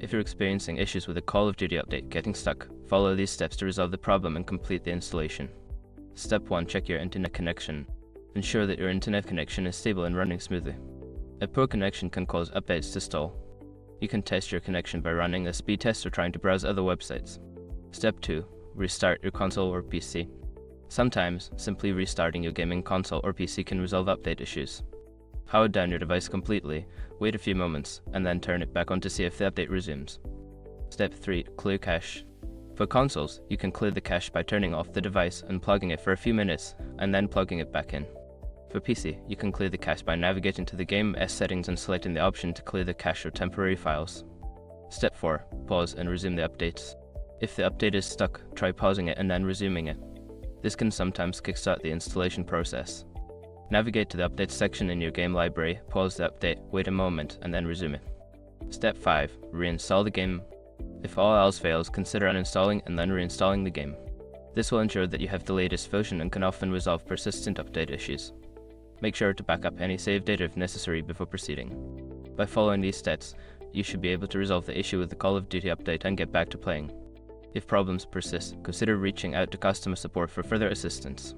If you're experiencing issues with a Call of Duty update getting stuck, follow these steps to resolve the problem and complete the installation. Step 1. Check your internet connection. Ensure that your internet connection is stable and running smoothly. A poor connection can cause updates to stall. You can test your connection by running a speed test or trying to browse other websites. Step 2. Restart your console or PC. Sometimes, simply restarting your gaming console or PC can resolve update issues. Power down your device completely, wait a few moments, and then turn it back on to see if the update resumes. Step 3. Clear cache. For consoles, you can clear the cache by turning off the device, unplugging it for a few minutes, and then plugging it back in. For PC, you can clear the cache by navigating to the Game OS settings and selecting the option to clear the cache or temporary files. Step 4. Pause and resume the updates. If the update is stuck, try pausing it and then resuming it. This can sometimes kickstart the installation process. Navigate to the updates section in your game library, pause the update, wait a moment, and then resume it. Step 5. Reinstall the game. If all else fails, consider uninstalling and then reinstalling the game. This will ensure that you have the latest version and can often resolve persistent update issues. Make sure to back up any saved data if necessary before proceeding. By following these steps, you should be able to resolve the issue with the Call of Duty update and get back to playing. If problems persist, consider reaching out to customer support for further assistance.